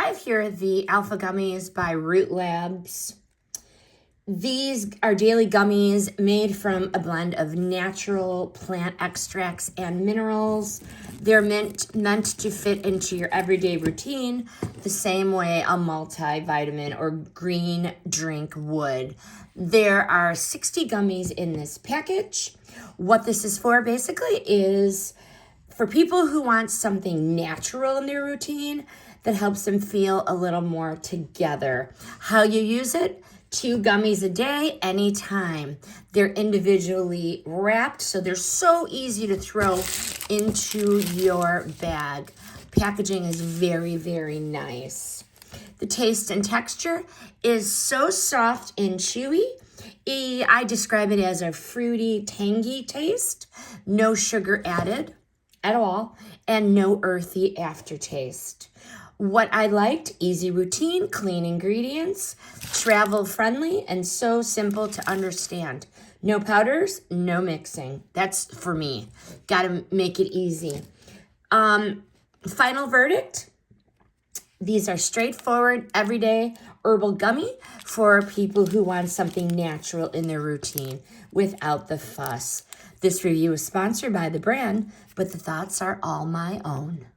have here the Alpha Gummies by Root Labs. These are daily gummies made from a blend of natural plant extracts and minerals. They're meant to fit into your everyday routine the same way a multivitamin or green drink would. There are 60 gummies in this package. What this is for basically is for people who want something natural in their routine that helps them feel a little more together. How you use it? 2 gummies a day, anytime. They're individually wrapped, so they're so easy to throw into your bag. Packaging is very, very nice. The taste and texture is so soft and chewy. I describe it as a fruity, tangy taste. No sugar added at all, and no earthy aftertaste. What I liked, easy routine, clean ingredients, travel friendly, and so simple to understand. No powders, no mixing. That's for me. Gotta make it easy. Final verdict, these are straightforward, everyday herbal gummy for people who want something natural in their routine without the fuss. This review is sponsored by the brand, but the thoughts are all my own.